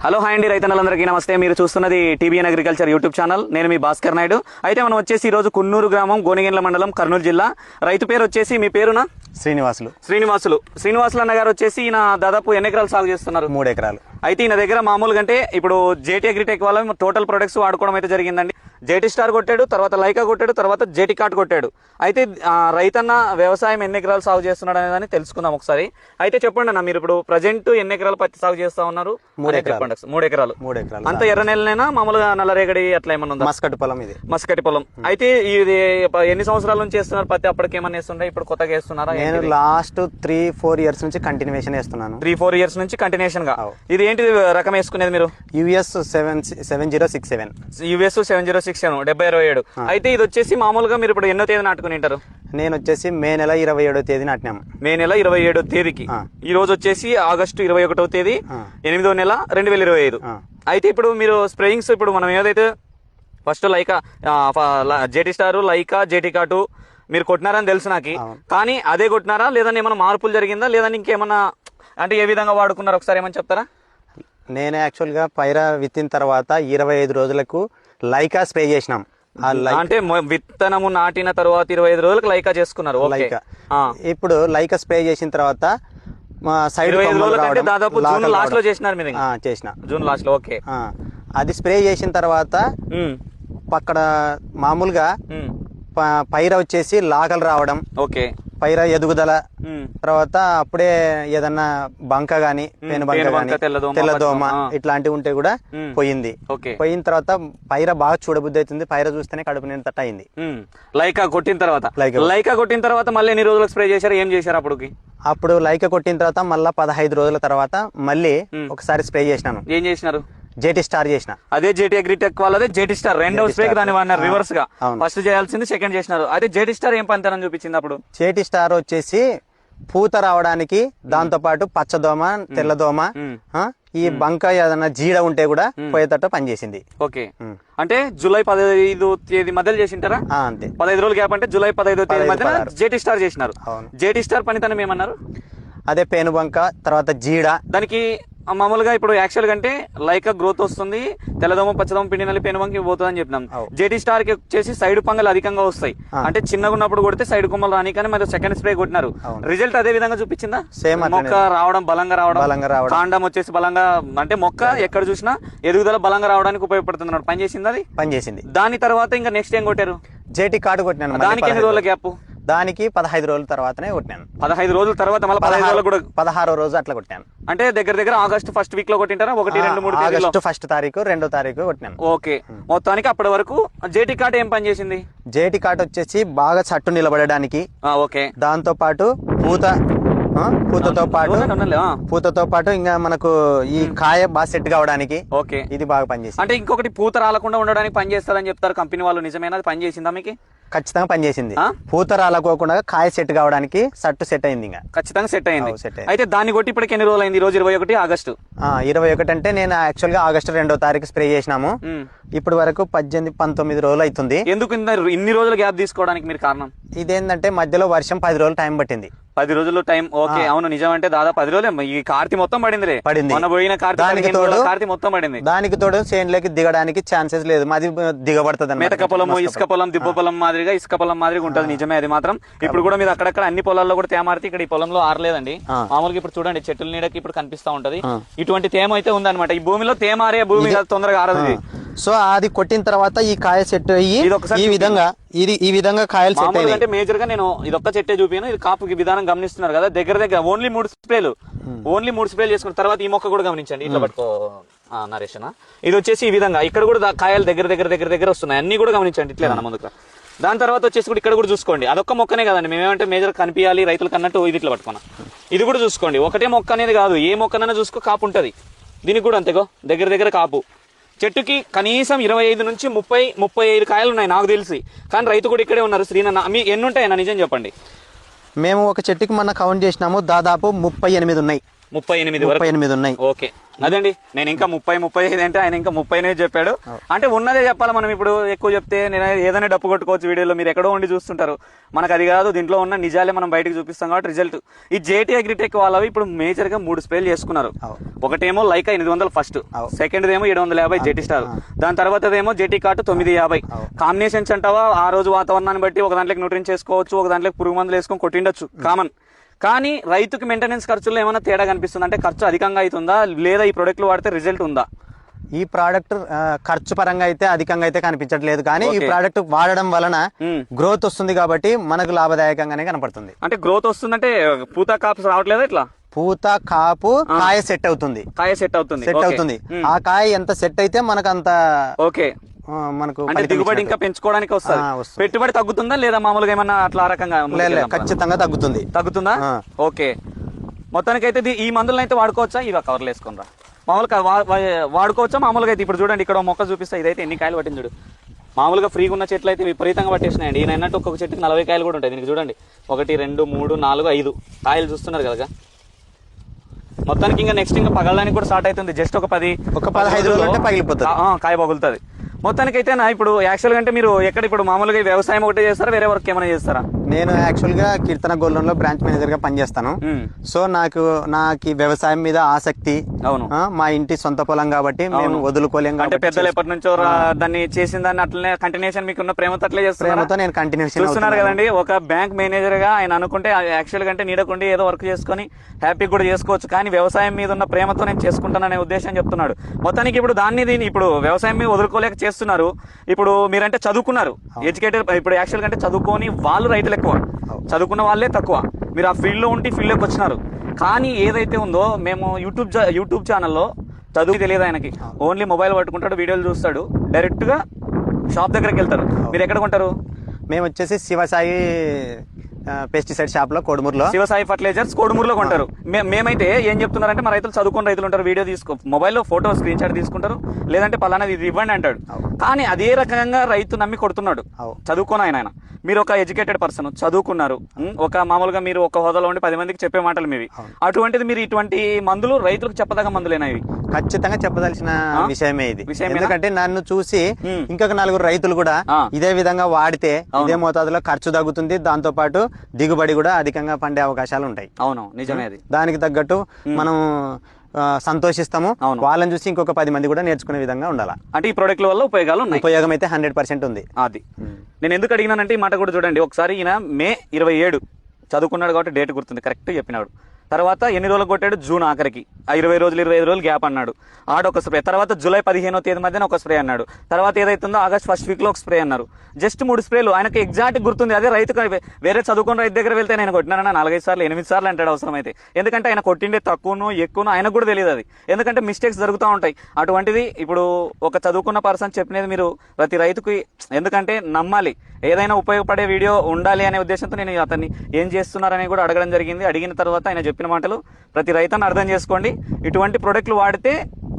Hello hi అండి రైతన్నలందరికీ నమస్తే. మీరు చూస్తున్నది టీబీఎన్ అగ్రికల్చర్ యూట్యూబ్ ఛానల్. నేను మీ భాస్కర్ నాయుడు. అయితే మనం వచ్చేసి ఈరోజు కున్నూరు గ్రామం, గోనెగండ్ల మండలం, కర్నూలు జిల్లా. రైతు పేరు వచ్చేసి, మీ పేరునా? శ్రీనివాసులు అన్న గారు వచ్చేసి ఈయన దాదాపు ఎన్ని ఎకరాలు సాగు చేస్తున్నారు? 3 ఎకరాలు. అయితే ఈయన దగ్గర మామూలుగా అంటే ఇప్పుడు జేటీ అగ్రిటెక్ వాళ్ళ టోటల్ ప్రొడక్ట్స్ వాడుకోవడం అయితే జరిగిందండి. జేటీ స్టార్ కొట్టాడు, తర్వాత లైకా కొట్టాడు, తర్వాత జేటీ కార్డ్ కొట్టాడు. అయితే రైతన్న వ్యవసాయం ఎన్ని ఎకరాలు సాగు చేస్తున్నాడు అనేది తెలుసుకుందాం ఒకసారి. అయితే చెప్పండి అన్న, మీరు ఇప్పుడు ప్రజెంట్ ఎన్ని ఎకరాలు పత్తి సాగు చేస్తా ఉన్నారు? 3 ఎకరాలు. 3 ఎకరాలు. అంత ఎర్ర నెలనైనా మామూలుగా నల్లరేగడి అట్లా ఏమన్నా ఉందా? మస్కటి పొలం. ఇది మస్కటి పొలం. అయితే ఇది ఎన్ని సంవత్సరాల నుంచి వేస్తున్నారు పత్తి? అప్పటికి ఏమన్నా వేస్తుండే, ఇప్పుడు కొత్తగా వేస్తున్నారా? నేను లాస్ట్ 3-4 ఇయర్స్ నుంచి కంటిన్యూషన్ వేస్తున్నాను. 3-4 ఇయర్స్ నుంచి కంటిన్యూషన్ గా. ఇది ఏంటి రకం వేసుకునేది మీరు? యుఎస్ 7067. యుఎస్ 7067 7027. అయితే ఇది వచ్చేసి మామూలుగా మీరు ఇప్పుడు ఎన్నో తేదీ నాటుకుని ఉంటారు? నేను వచ్చేసి మే నెల 27వ తేదీ నాటినాము. మే నెల 27వ తేదీకి. ఈ రోజు వచ్చేసి ఆగస్టు 21వ తేదీ 8వ నెల 2025. అయితే ఇప్పుడు మీరు స్ప్రేయింగ్స్, ఇప్పుడు మనం ఏదైతే ఫస్ట్ లైకా జేటీ స్టార్, లైకా, జేటీ కాటు మీరు కొట్టినారని తెలుసు నాకు. కానీ అదే కొట్టినారా, లేదని ఏమైనా మార్పులు జరిగిందా, లేదని ఇంకేమన్నా అంటే ఏ విధంగా వాడుకున్నారు ఒకసారి ఏమని చెప్తారా? నేను యాక్చువల్గా పైరా విత్తిన తర్వాత 25 రోజులకు లైకా స్ప్రే చేసినాం. అంటే విత్తనము నాటిన తర్వాత 25 రోజులకు లైకా చేసుకున్నారు. లైకా. ఇప్పుడు లైకా స్ప్రే చేసిన తర్వాత సైడ్ దాదాపు జూన్ లాస్ట్ లో చేసినారు మీరు? చేసిన జూన్ లాస్ట్ లో. ఓకే. అది స్ప్రే చేసిన తర్వాత అక్కడ మామూలుగా పైర వచ్చేసి లాగలు రావడం, ఓకే, పైర ఎదుగుదల, తర్వాత అప్పుడే ఏదన్నా బంక గాని, పెను బంక గాని, తెల్లదోమ ఇట్లాంటివి ఉంటే కూడా పోయింది. పోయిన తర్వాత పైర బాగా చూడబుద్ధి అవుతుంది. పైర చూస్తేనే కడుపు నిండా అయింది. లైకా కొట్టిన తర్వాత మళ్ళీ ఎన్ని రోజులకు స్ప్రే చేశారు, ఏం చేశారు అప్పుడు లైకా కొట్టిన తర్వాత మళ్ళీ 15 రోజుల తర్వాత మళ్ళీ ఒకసారి స్ప్రే చేసినాను. ఏం చేసినారు? జేటీ స్టార్ చేసిన. అదే జేటీ అగ్రిటెక్ వాళ్ళదే జేటీ స్టార్. రెండవ స్ప్రే దాన్ని వాడినారు రివర్స్ గా. ఫస్ట్ చేయాల్సింది సెకండ్ చేసినారు. అదే జేటీ స్టార్ ఏం పనితనం చూపించింది అప్పుడు? జేటీ స్టార్ వచ్చేసి పూత రావడానికి, దాంతో పాటు పచ్చదోమ, తెల్లదోమ, ఈ బంక ఏదన్నా జీడ ఉంటే కూడా పోయేటట్టు పనిచేసింది. ఓకే. అంటే జూలై 15వ తేదీ మధ్యలో చేసింటారా? అంతే. 15 రోజులు గ్యాప్ అంటే జూలై 15వ తేదీ మధ్యన జేటీ స్టార్ చేసినారు. జేటీ స్టార్ పనితనం ఏమన్నారు? అదే పేను బంక, తర్వాత జీడ. దానికి మామూలుగా ఇప్పుడు యాక్చువల్ గా అంటే లైకా గ్రోత్ వస్తుంది, తెల్లదోమ, పచ్చదోమ, పిండి నల్లి, పేనుబంకి పోతుంది అని చెప్పినాం. జేటీ స్టార్ కి వచ్చేసి సైడ్ పంగలు అధికంగా వస్తాయి. అంటే చిన్నగా ఉన్నప్పుడు కొడితే సైడ్ కొమ్మలు రాని, కానీ మరి సెకండ్ స్ప్రే కొట్టినారు. రిజల్ట్ అదే విధంగా చూపించిందా? సేమ్. మొక్క రావడం, బలంగా రావడం, కాండం వచ్చేసి బలంగా, అంటే మొక్క ఎక్కడ చూసినా ఎదుగుదల బలంగా రావడానికి ఉపయోగపడుతుంది అన్నమాట. పనిచేసింది. అది పనిచేసింది. దాని తర్వాత ఇంకా నెక్స్ట్ ఏం కొట్టారు? జేటీ కార్డు కొట్టినాను. దానికి ఎన్ని రోజుల గ్యాప్? దానికి 15 రోజుల తర్వాతనే కొట్టాను. 15 రోజుల తర్వాత మళ్ళీ 15 రోజులు కూడా 16వ రోజు అట్లా కొట్టాను. అంటే దగ్గర ఆగస్టు ఫస్ట్ వీక్ లో కొట్టింటారా? 1, 2, 3 ఆగస్టు 1వ తారీఖు, 2వ తారీఖు కొట్టినాను. ఓకే. మొత్తానికి అప్పటి వరకు జేటీ కార్డ్ ఏం పని చేసింది? జేటీ కార్డ్ వచ్చేసి బాగా చట్టు నిలబడడానికి, ఓకే, దాంతో పాటు పూతతో పాటు ఇంకా మనకు ఈ కాయ బాగా సెట్ కావడానికి, ఓకే, ఇది బాగా పనిచేసింది. అంటే ఇంకొకటి పూత రాలకుండా ఉండడానికి పని చేస్తారని చెప్తారు కంపెనీ వాళ్ళు, నిజమేనా? అది పని చేసిందా మీకు? ఖచ్చితంగా పనిచేసింది. పూత రాలకోకుండా కాయ సెట్ కావడానికి సట్టు సెట్ అయింది. ఇంకా ఖచ్చితంగా సెట్ అయింది. అయితే దాన్ని కొట్టి ఇప్పటికి ఎన్ని రోజులు అయింది? ఈ రోజు 21 ఆగస్టు. 21 అంటే నేను యాక్చువల్ గా ఆగస్టు 2వ తారీఖు స్ప్రే చేసినాము. ఇప్పటి వరకు 18-19 రోజులు అవుతుంది. ఎందుకు ఇన్ని రోజులు గ్యాప్ తీసుకోవడానికి మీరు కారణం? ఇదేంటంటే మధ్యలో వర్షం 10 రోజులు టైం పట్టింది. 10 రోజులు టైం. ఓకే. అవును, నిజం. అంటే దాదాపు 10 రోజులే. ఈ కార్తీ మొత్తం పడింది. మన పోయిన కార్తీ మొత్తం పడింది. దానికి తోడు చేనులోకి దిగడానికి ఛాన్సెస్ లేదు. మాది దిగబడుతుంది. మెతక పొలం, ఇసుక పొలం, దిబ్బ పొలం మాదిరిగా ఇసుక పొలం మాదిరిగా ఉంటుంది. నిజమే అది మాత్రం. ఇప్పుడు కూడా మీరు అక్కడక్కడ అన్ని పొలాల్లో కూడా తేమారితే ఇక్కడ ఈ పొలంలో ఆరలేదండి. మామూలుగా ఇప్పుడు చూడండి, చెట్టుల నీడకి ఇప్పుడు కనిపిస్తా ఉంటది. ఇటువంటి తేమ అయితే ఉందన్నమాట. ఈ భూమిలో తేమారే భూమి తొందరగా ఆరదు. సో అది కొట్టిన తర్వాత ఈ కాయ సెట్ అయ్యి ఈ విధంగా కాయలు సెట్ అయ్యాయి. అంటే మేజర్ గా నేను ఇదొక్క చెట్టే చూపాను. ఇది కాపు విధానం గమనిస్తున్నారు కదా. దగ్గర ఓన్లీ 3 స్ప్రేలు చేసుకున్న తర్వాత ఈ మొక్క కూడా గమనించండి. ఇట్లా పట్టుకో నరేష్. ఇది వచ్చేసి ఈ విధంగా ఇక్కడ కూడా కాయలు దగ్గర వస్తున్నాయి. అన్ని కూడా గమనించండి. ఇట్లేదన్న ముందుగా. దాని తర్వాత వచ్చేసి కూడా ఇక్కడ కూడా చూసుకోండి. అదొక్క మొక్కనే కదండి. మేమేమంటే మేజర్ కనిపించాలి రైతులకు అన్నట్టు ఇది ఇట్లా పట్టుకున్నా. ఇది కూడా చూసుకోండి. ఒకటే మొక్క అనేది కాదు, ఏ మొక్కనైనా చూసుకో కాపు ఉంటది. దీనికి కూడా అంతేగో దగ్గర కాపు. చెట్టుకి కనీసం 25 నుంచి 30-35 కాయలు ఉన్నాయి నాకు తెలిసి. కానీ రైతు కూడా ఇక్కడే ఉన్నారు. శ్రీనన్న, మీ ఎన్ని ఉంటాయన్నా నిజం చెప్పండి? మేము ఒక చెట్టుకి మొన్న కౌంట్ చేసినాము, దాదాపు 38 ఉన్నాయి. 38 వరకు 38 ఉన్నాయి. ఓకే అదండి. నేను ఇంకా 35 అంటే ఆయన ఇంకా 38 చెప్పాడు. అంటే ఉన్నదే చెప్పాలి మనం. ఇప్పుడు ఎక్కువ చెప్తే నేను ఏదైనా డప్పు కొట్టుకోవచ్చు వీడియోలో, మీరు ఎక్కడో ఉండి చూస్తుంటారు. మనకు అది కాదు, దీంట్లో ఉన్న నిజాలే మనం బయటకు చూపిస్తాం కాబట్టి రిజల్ట్. ఈ జేటీ అగ్రిటెక్ వాళ్ళవి ఇప్పుడు మేజర్ గా 3 స్ప్రేలు చేసుకున్నారు. ఒకటేమో లైకా 800 ఫస్ట్, సెకండ్ ఏమో 750 జెటీ స్టార్, దాని తర్వాత ఏమో జెటీ కార్ట్ 950. కాంబినేషన్స్ అంటావా ఆ రోజు వాతావరణాన్ని బట్టి ఒక దాంట్లోకి న్యూట్రిన్ చేసుకోవచ్చు, ఒక దాంట్లోకి పురుగు మందులు వేసుకొని కొట్టిండొచ్చు కామన్. కానీ రైతుకి మెయింటెనెన్స్ ఖర్చుల్లో ఏమైనా తేడా కనిపిస్తుంది అంటే ఖర్చు అధికంగా అవుతుందా లేదా ఈ ప్రొడక్ట్లు వాడితే రిజల్ట్ ఉందా? ఈ ప్రోడక్ట్ ఖర్చు పరంగా అయితే అధికంగా అయితే కనిపించట్లేదు, కానీ ఈ ప్రోడక్ట్ వాడడం వలన గ్రోత్ వస్తుంది కాబట్టి మనకు లాభదాయకంగానే కనపడుతుంది. అంటే గ్రోత్ వస్తుందంటే పూత కాపు రావట్లేదా? ఇట్లా పూత కాపు కాయ సెట్ అవుతుంది, సెట్ అవుతుంది. ఆ కాయ ఎంత సెట్ అయితే మనకు అంత ఓకే. మనకు అంటే దిగుబడి ఇంకా పెంచుకోవడానికి వస్తుంది. పెట్టుబడి తగ్గుతుందా లేదా మామూలుగా ఏమన్నా అట్లా రకంగా? ఖచ్చితంగా తగ్గుతుందా? ఓకే. మొత్తానికి అయితే ఈ మందులను అయితే వాడుకోవచ్చా? ఇవి కవర్లు వేసుకుని మామూలుగా వాడుకోవచ్చా? మామూలుగా అయితే ఇప్పుడు చూడండి ఇక్కడ మొక్క చూపిస్తా, ఇదైతే ఎన్ని కాయలు పట్టింది చూడు. మామూలుగా ఫ్రీగా ఉన్న చెట్లు అయితే విపరీతంగా పట్టేసినాయండి. ఈయన అన్నట్టు ఒక్కొక్క చెట్టుకి 40 కాయలు కూడా ఉంటాయి. దీనికి చూడండి 1 2 3 4 5 కాయలు చూస్తున్నారు కదా. మొత్తానికి ఇంకా నెక్స్ట్ ఇంకా పగలడానికి కూడా స్టార్ట్ అవుతుంది. జస్ట్ ఒక 15 రోజులు పగిలిపోతుంది, కాయ పగులుతుంది. మొత్తానికి అయితే ఇప్పుడు యాక్చువల్ గా అంటే మీరు ఎక్కడ ఇప్పుడు మామూలుగా వ్యవసాయం ఒకటే చేస్తారా, వేరే వర్క్ ఏమైనా చేస్తారా? నేను యాక్చువల్ గా కీర్తన గోల్డ్ లో బ్రాంచ్ మేనేజర్ గా పనిచేస్తాను. సో నాకు వ్యవసాయం మీద ఆసక్తి. అవును. మా ఇంటి సొంత పొలం కాబట్టి మేము వదులుకోలేం. అంటే పెద్దలు ఎప్పటి నుంచో దాన్ని చేసిన దాన్ని అట్లనే కంటిన్యూషన్ మీకు ఉన్న ప్రేమతో అట్లే చేస్తున్నారు. నేను కంటిన్యూషన్ చూస్తున్నారు కదండి. ఒక బ్యాంక్ మేనేజర్ గా ఆయన అనుకుంటే యాక్చువల్ గా అంటే నీడకుండి ఏదో వర్క్ చేసుకుని హ్యాపీ కూడా చేసుకోవచ్చు, కానీ వ్యవసాయం మీద ఉన్న ప్రేమతో నేను చేసుకుంటాననే ఉద్దేశం చెప్తున్నాడు. మొత్తానికి ఇప్పుడు దీన్ని ఇప్పుడు వ్యవసాయం మీద వదులుకోలేక చేస్తున్నారు. ఇప్పుడు మీరంటే చదువుకున్నారు, ఎడ్యుకేటెడ్. ఇప్పుడు యాక్చువల్ గా అంటే చదువుకొని వాళ్ళు రైతులు ఎక్కువ, చదువుకున్న వాళ్ళే తక్కువ. మీరు ఆ ఫీల్డ్ లో ఉండి ఫీల్డ్ లోకి వచ్చినారు. కానీ ఏదైతే ఉందో మేము యూట్యూబ్ ఛానల్లో చదువు తెలియదు ఆయనకి, ఓన్లీ మొబైల్ పట్టుకుంటాడు, వీడియోలు చూస్తాడు, డైరెక్ట్ గా షాప్ దగ్గరికి వెళ్తారు. మీరు ఎక్కడ కొంటారు? మేము వచ్చేసి శివసాయి పెస్టిసైడ్ షాప్ లో కోడుమూరులో, శివసాయి ఫర్టిలైజర్స్ కోడుమూరులో కొంటారు. మేమైతే ఏం చెప్తున్నారంటే మా రైతులు చదువుకున్న రైతులు ఉంటారు, వీడియో మొబైల్లో ఫోటో స్క్రీన్ షాట్ తీసుకుంటారు, లేదంటే పలానా ఇది ఇవ్వండి అంటాడు. కానీ అదే రకంగా రైతు నమ్మి కొడుతున్నాడు చదువుకుని. ఆయన మీరు ఒక ఎడ్యుకేటెడ్ పర్సన్, చదువుకున్నారు, ఒక మామూలుగా మీరు ఒక హోదాలో ఉండి 10 మందికి చెప్పే మాటలు మీవి. అటువంటిది మీరు ఇటువంటి మందులు రైతులకు చెప్పదగ్గ మందులేనా ఇవి? ఖచ్చితంగా చెప్పదలసిన విషయమే ఇది. ఎందుకంటే నన్ను చూసి ఇంకొక 4 రైతులు కూడా ఇదే విధంగా వాడితే ఇదే మోతాదులో ఖర్చు తగ్గుతుంది, దాంతో పాటు దిగుబడి కూడా అధికంగా పండే అవకాశాలు ఉంటాయి. అవును, నిజమే. అది దానికి తగ్గట్టు మనం సంతోషిస్తాము. వాళ్ళని చూసి ఇంకొక 10 మంది కూడా నేర్చుకునే విధంగా ఉండాలి. అంటే ఈ ప్రొడక్ట్ల వల్ల ఉపయోగాలు ఉన్నాయి. ఉపయోగం అయితే 100% ఉంది. అది నేను ఎందుకు అడిగినానంటే ఈ మాట కూడా చూడండి. ఒకసారి ఈయన మే 27 చదువుకున్నాడు కాబట్టి డేట్ గుర్తుంది, కరెక్ట్ చెప్పినాడు. తర్వాత ఎన్ని రోజులు కొట్టాడు? జూన్ ఆఖరికి 20 రోజులు 25 రోజులు గ్యాప్ అన్నాడు. ఆడొక స్ప్రే. తర్వాత జూలై 15వ తేదీ మధ్యన ఒక స్ప్రే అన్నాడు. తర్వాత ఏదైతుందో ఆగస్ట్ ఫస్ట్ వీక్ లో ఒక స్ప్రే అన్నారు. జస్ట్ 3 స్ప్రేలు ఆయనకి ఎగ్జాక్ట్ గుర్తుంది. అదే రైతుకు వేరే చదువుకున్న రైతు దగ్గర వెళ్తే నేను కొట్టినానన్నా 4-5 సార్లు 8 సార్లు అంటాడు అవసరం అయితే. ఎందుకంటే ఆయన కొట్టిండే తక్కువను ఎక్కువను ఆయనకు కూడా తెలియదు. అది ఎందుకంటే మిస్టేక్స్ జరుగుతూ ఉంటాయి. అటువంటిది ఇప్పుడు ఒక చదువుకున్న పర్సన్ చెప్పినది మీరు ప్రతి రైతుకి ఎందుకంటే నమ్మాలి. ఏదైనా ఉపయోగపడే వీడియో ఉండాలి అనే ఉద్దేశంతో నేను అతన్ని ఏం చేస్తున్నారని కూడా అడగడం జరిగింది. అడిగిన తర్వాత ఆయన చెప్పిన మాటలు ప్రతి రైతుని అర్థం చేసుకోండి. ఇటువంటి ప్రొడక్ట్లు వాడితే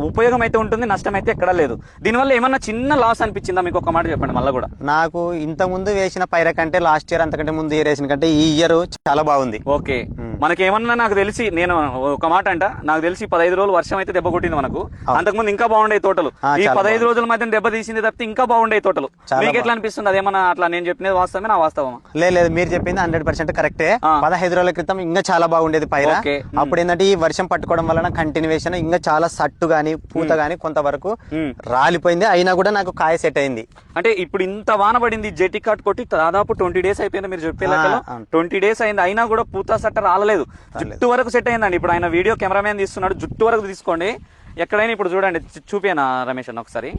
ఉపయోగం అయితే ఉంటుంది, నష్టం అయితే ఎక్కడా లేదు. దీనివల్ల ఏమన్నా చిన్న లాస్ అనిపించిందా మీకు? ఒక మాట చెప్పండి. మళ్ళీ కూడా నాకు ఇంత ముందు వేసిన పైర కంటే లాస్ట్ ఇయర్ అంతకంటే ముందు ఇయర్ వేసిన కంటే ఈ ఇయర్ చాలా బాగుంది. ఓకే. మనకేమన్నా నాకు తెలిసి నేను ఒక మాట అంట, నాకు తెలిసి 15 రోజులు వర్షం అయితే దెబ్బ కొట్టింది మనకు. అంతకుముందు ఇంకా బాగుండే తోటలు. ఈ 15 రోజుల మధ్య దెబ్బ తీసింది తప్పితే ఇంకా బాగుండే తోటలు. మీకు ఎట్లా అనిపిస్తుంది? అదేమన్నా అట్లా నేను చెప్పినది వాస్తవమే నా వాస్తవమా? లేదు, మీరు చెప్పింది 100% కరెక్టే. 15 రోజుల క్రితం ఇంకా చాలా బాగుండేది పైర. అప్పుడు ఏంటంటే ఈ వర్షం పట్టుకోవడం వలన కంటిన్యూషన్ ఇంకా చాలా సట్టు గానీ పూత గానీ కొంతవరకు రాలిపోయింది. అయినా కూడా నాకు కాయ సెట్ అయింది. అంటే ఇప్పుడు ఇంత వాన పడింది, జెటీ కార్ట్ కొట్టి దాదాపు 20 days అయిపోయింది. మీరు చెప్పే లెక్కలో 20 days అయింది. అయినా కూడా పూత సట్ట రాలేదు, జుట్టు వరకు సెట్ అయిందండి. ఇప్పుడు ఆయన వీడియో కెమెరామెన్ తీస్తున్నాడు, జుట్టు వరకు తీసుకోండి. ఎక్కడైనా ఇప్పుడు చూడండి, చూపినా రమేష్ అన్న ఒకసారి.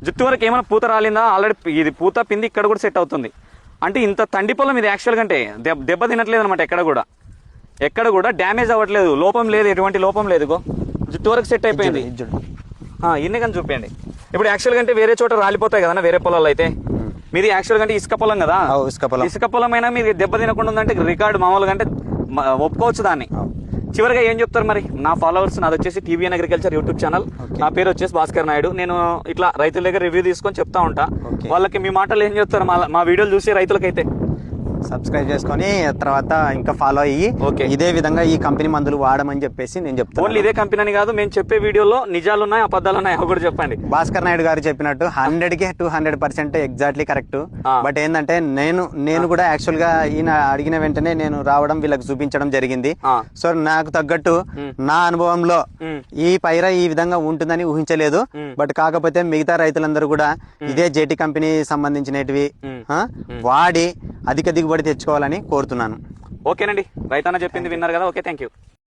జుట్టు వరకు ఏమైనా పూత రాలిందా? ఆల్రెడీ ఇది పూత పిండి ఇక్కడ కూడా సెట్ అవుతుంది. అంటే ఇంత తండి పొలం ఇది యాక్చువల్గా అంటే దెబ్బ తినట్లేదు అనమాట. ఎక్కడ కూడా డ్యామేజ్ అవ్వట్లేదు, లోపం లేదు, ఎటువంటి లోపం లేదు. జుట్టు వరకు సెట్ అయిపోయింది. ఇన్ని కానీ చూపించండి. ఇప్పుడు యాక్చువల్గా అంటే వేరే చోట రాలిపోతాయి కదా వేరే పొలాల్లో అయితే. మీది యాక్చువల్గా అంటే ఇసుక పొలం కదా, ఇసుక పొలం అయినా మీరు దెబ్బ తినకుండా ఉందంటే రికార్డు మామూలుగా అంటే ఒప్పుకోవచ్చు దాన్ని. చివరిగా ఏం చెప్తారు మరి? నా ఫాలోవర్స్, నాది వచ్చేసి టీవీఎన్ అగ్రికల్చర్ యూట్యూబ్ ఛానల్. నా పేరు వచ్చేసి భాస్కర్ నాయుడు. నేను ఇట్లా రైతుల దగ్గర రివ్యూ తీసుకొని చెప్తా ఉంటా. వాళ్ళకి మీ మాటలు ఏం చెప్తారు మా వీడియోలు చూసి రైతులకైతే? సబ్స్క్రైబ్ చేసుకొని తర్వాత ఇంకా ఫాలో అయ్యి ఇదే విధంగా ఈ కంపెనీ మందులు వాడమని చెప్పేసి నేను చెప్తాను. ఓన్లీ ఇదే కంపెనీ అని కాదు, మేము చెప్పే వీడియోలో నిజాలు ఉన్నాయి అబద్ధాలు ఉన్నాయి అవి కూడా చెప్పండి. భాస్కర్ నాయుడు గారు చెప్పినట్టు 100కి 200% ఎగ్జాక్ట్లీ కరెక్ట్. బట్ ఏంటంటే నేను కూడా యాక్చువల్ గా ఈయన అడిగిన వెంటనే నేను రావడం వీళ్ళకి చూపించడం జరిగింది. సో నాకు తగ్గట్టు నా అనుభవంలో ఈ పైరా ఈ విధంగా ఉంటుందని ఊహించలేదు. బట్ కాకపోతే మిగతా రైతులందరూ కూడా ఇదే జేటీ కంపెనీ సంబంధించినవి వాడి అధిక దిగుబడి తెచ్చుకోవాలని కోరుతున్నాను. ఓకేనండి, రైతన్న చెప్పింది విన్నారు కదా. Okay, thank you.